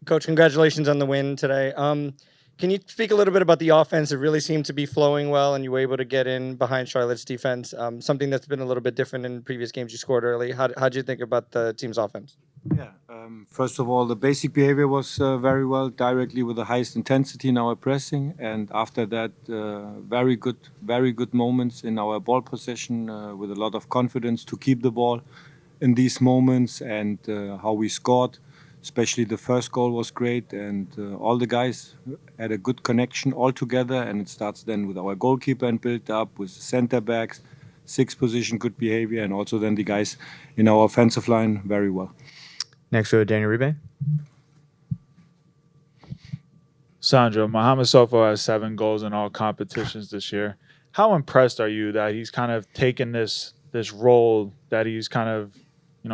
Coach, congratulations on the win today. Can you speak a little bit about the offense? It really seemed to be flowing well, and you were able to get in behind Charlotte's defense. Something that's been a little bit different in previous games you scored early. How'd you think about the team's offense? Yeah. First of all, the basic behavior was very well, directly with the highest intensity in our pressing, and after that, very good moments in our ball possession with a lot of confidence to keep the ball in these moments, and how we scored. Especially the first goal was great, and all the guys had a good connection all together. And it starts then with our goalkeeper and built up with the center backs, sixth position, good behavior, and also then the guys in our offensive line very well. Next to Daniel Ribe. Sandro, Mohamed Sofo has 7 goals in all competitions this year. How impressed are you that he's kind of taken this role that he's kind of,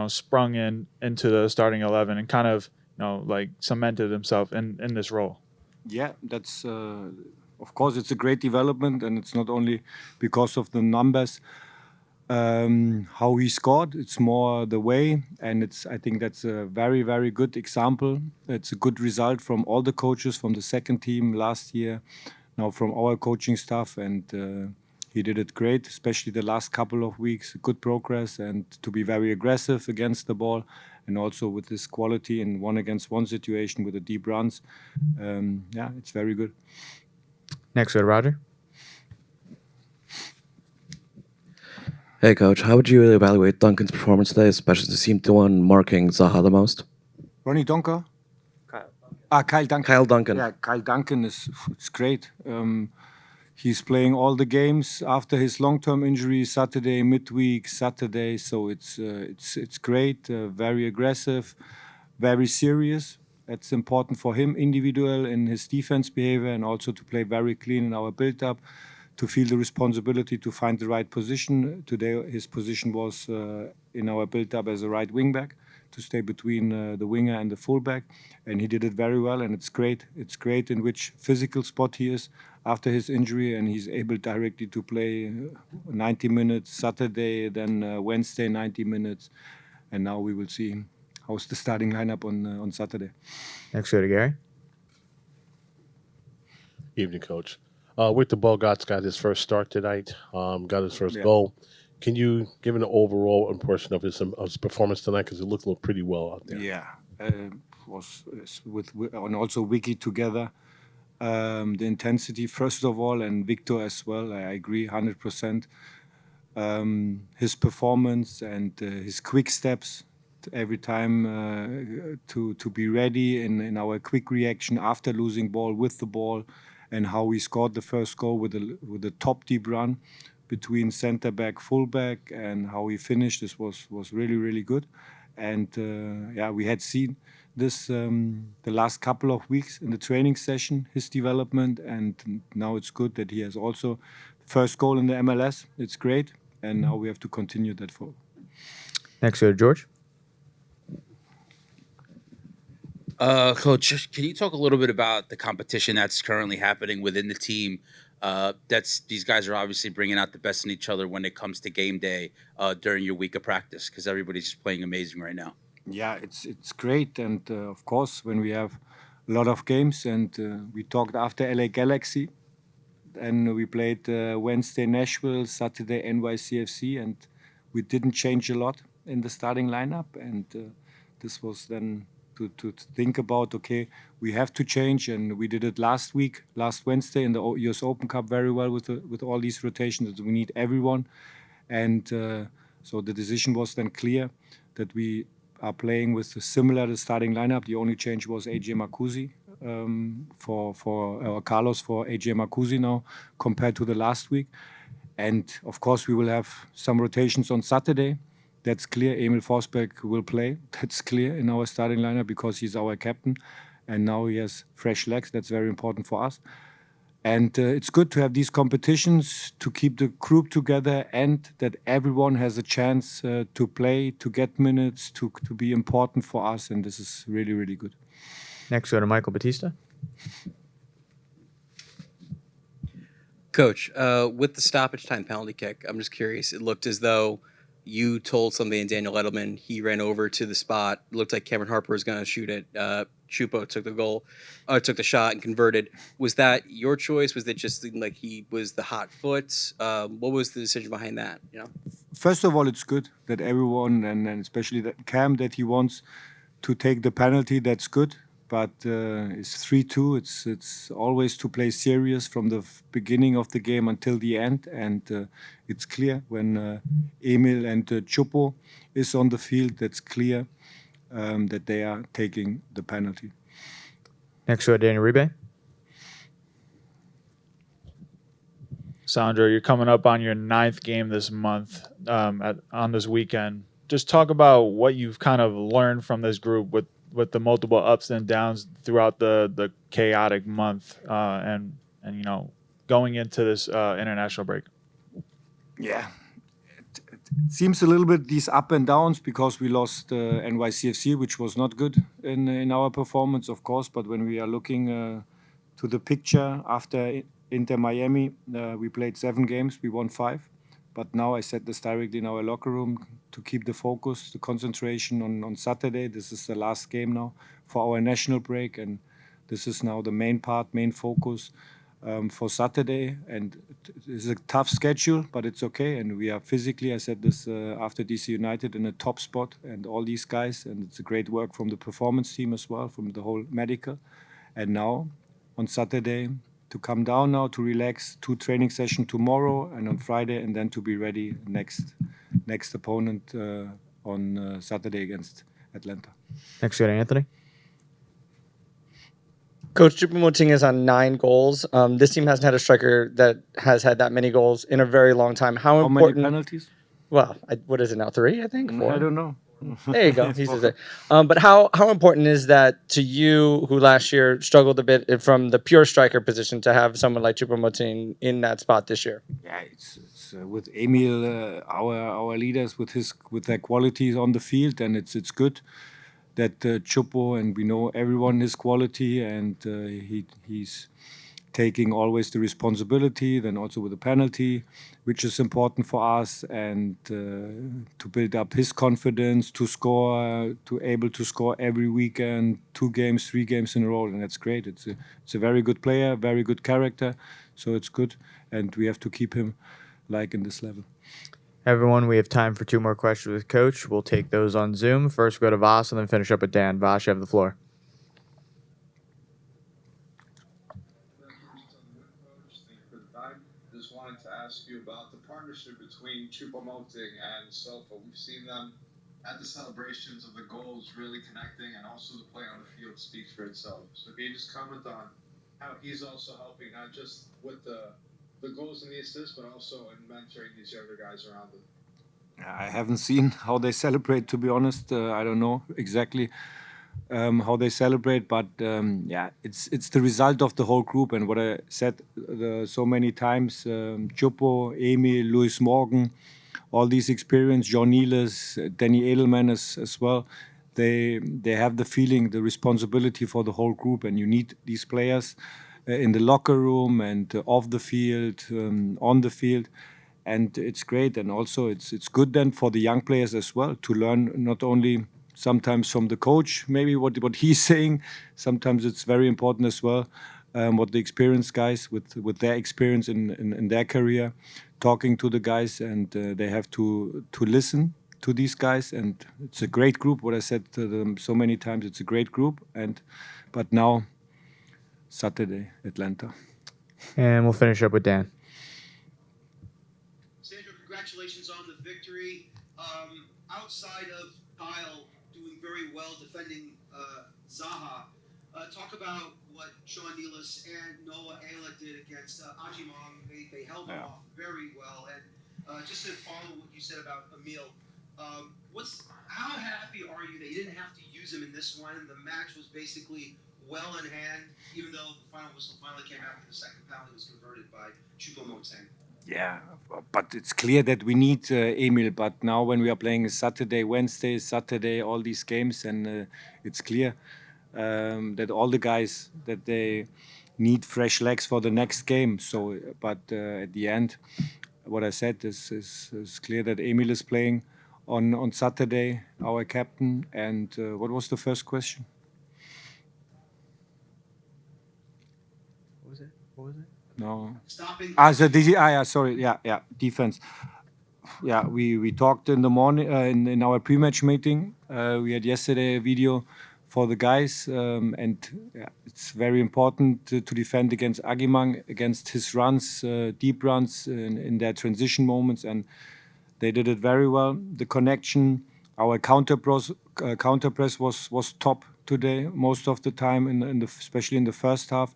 sprung into the starting 11 and kind of, like cemented himself in this role? Yeah, that's of course it's a great development, and it's not only because of the numbers. How he scored, it's more the way, and I think that's a very, very good example. It's a good result from all the coaches from the second team last year, now from our coaching staff, and he did it great, especially the last couple of weeks. Good progress, and to be very aggressive against the ball, and also with this quality in 1-against-1 situation with the deep runs. Yeah, it's very good. Next to Roger. Hey, Coach. How would you evaluate Duncan's performance today, especially since he seemed the one marking Zaha the most? Ronnie Donker? Kyle Duncan. Kyle Duncan. Yeah, Kyle Duncan is great. He's playing all the games after his long-term injury, Saturday, midweek, Saturday. So it's great, very aggressive, very serious. That's important for him, individual in his defense behavior, and also to play very clean in our build-up, to feel the responsibility to find the right position. Today, his position was in our build-up as a right wing-back, to stay between the winger and the full-back, and he did it very well, and it's great. It's great in which physical spot he is after his injury, and he's able directly to play 90 minutes Saturday, then Wednesday 90 minutes, and now we will see how's the starting lineup on Saturday. Next to Gary. Evening, Coach. Victor Bogart's got his first start tonight, got his first goal. Can you give an overall impression of his performance tonight? Because it looked pretty well out there. Yeah, was and also Vicky together. The intensity, first of all, and Victor as well. I agree 100%. His performance and his quick steps every time to be ready in our quick reaction after losing ball with the ball, and how we scored the first goal with a top deep run between center back, full back, and how he finished. This was really, really good. And we had seen this the last couple of weeks in the training session, his development, and now it's good that he has also first goal in the MLS. It's great, and now we have to continue that forward. Next to George. Coach, can you talk a little bit about the competition that's currently happening within the team? These guys are obviously bringing out the best in each other when it comes to game day during your week of practice, because everybody's just playing amazing right now. Yeah, it's great, and of course when we have a lot of games, and we talked after LA Galaxy, and we played Wednesday Nashville, Saturday NYCFC, and we didn't change a lot in the starting lineup, and this was then to think about, okay, we have to change, and we did it last Wednesday in the US Open Cup very well with all these rotations. We need everyone, and so the decision was then clear that we are playing with a similar starting lineup. The only change was AJ Marcusi for Carlos for AJ Marcusi now compared to the last week, and of course we will have some rotations on Saturday. That's clear. Emil Forsberg will play. That's clear in our starting lineup because he's our captain, and now he has fresh legs. That's very important for us. And it's good to have these competitions to keep the group together, and that everyone has a chance to play, to get minutes, to be important for us. And this is really, really good. Next, go to Michael Batista. Coach, with the stoppage time penalty kick, I'm just curious. It looked as though you told something in Daniel Edelman. He ran over to the spot. Looked like Kevin Harper was going to shoot it. Chupo took the goal, took the shot and converted. Was that your choice? Was it just like he was the hot foot? What was the decision behind that? You know. First of all, it's good that everyone, and especially that Cam, that he wants to take the penalty. That's good. But it's 3-2. It's always to play serious from the beginning of the game until the end. And it's clear when Emil and Chupo is on the field, that's clear that they are taking the penalty. Next to Daniel Uribe. Sandro, you're coming up on your 9th game this month on this weekend. Just talk about what you've kind of learned from this group with the multiple ups and downs throughout the chaotic month and you know, going into this international break. Yeah. It seems a little bit these up and downs because we lost NYCFC, which was not good in our performance, of course. But when we are looking to the picture after Inter Miami, we played 7 games, we won 5. But now I said this directly in our locker room to keep the focus, the concentration on Saturday. This is the last game now for our national break, and this is now the main focus for Saturday. And it's a tough schedule, but it's okay. And we are physically, I said this after DC United, in a top spot, and all these guys. And it's a great work from the performance team as well, from the whole medical. And now on Saturday, to come down now, to relax, 2 training sessions tomorrow and on Friday, and then to be ready next opponent on Saturday against Atlanta. Next to Anthony. Coach Choupo-Moting is on 9 goals. This team hasn't had a striker that has had that many goals in a very long time. How many important? penalties? Well, what is it now? 3, I think. 4. I don't know. There you go. He's there. But how important is that to you, who last year struggled a bit from the pure striker position, to have someone like Choupo-Moting in that spot this year? Yeah, it's with Emil, our leaders, with their qualities on the field, and it's good that Chupo, and we know everyone his quality, and he's taking always the responsibility, then also with the penalty, which is important for us, and to build up his confidence, to score, to able to score every weekend, 2 games, 3 games in a row, and that's great. It's a very good player, very good character, so it's good, and we have to keep him like in this level. Everyone, we have time for 2 more questions with Coach. We'll take those on Zoom. First, we'll go to Voss and then finish up with Dan. Voss, you have the floor. Just wanted to ask you about the partnership between Choupo-Moting and Sofa. We've seen them at the celebrations of the goals really connecting, and also the play on the field speaks for itself. So can you just comment on how he's also helping, not just with the goals and the assists, but also in mentoring these younger guys around them? I haven't seen how they celebrate, to be honest. I don't know exactly how they celebrate, but yeah, it's the result of the whole group. And what I said so many times, Chupo, Emil, Luis Morgan, all these experience, John Nealis, Danny Edelman as well, they have the feeling, the responsibility for the whole group, and you need these players in the locker room and off the field, on the field. And it's great, and also it's good then for the young players as well to learn not only sometimes from the coach, maybe what he's saying. Sometimes it's very important as well what the experienced guys with their experience in their career, talking to the guys, and they have to listen to these guys. And it's a great group. What I said to them so many times, it's a great group. But now Saturday, Atlanta. And we'll finish up with Dan. Sandro, congratulations on the victory. Outside of Kyle doing very well defending Zaha, talk about what Sean Nealis and Noah Ayla did against Ajimong. They held him off very well. And just to follow what you said about Emil, how happy are you that you didn't have to use him in this one? The match was basically well in hand, even though the final whistle finally came after the second penalty was converted by Choupo-Moting. Yeah, but it's clear that we need Emil. But now when we are playing Saturday, Wednesday, Saturday, all these games, and it's clear that all the guys, that they need fresh legs for the next game. So, but at the end, what I said is clear that Emil is playing on Saturday, our captain. And what was the first question? What was it? No. Stopping. Defense. Yeah, we talked in the morning in our pre-match meeting. We had yesterday a video for the guys, and it's very important to defend against Agimang, against his runs, deep runs in their transition moments, and they did it very well. The connection, our counter press was top today most of the time, especially in the first half.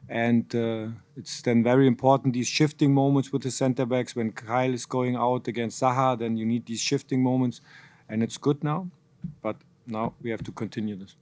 And it's then very important, these shifting moments with the center backs. When Kyle is going out against Zaha, then you need these shifting moments. And it's good now, but now we have to continue this.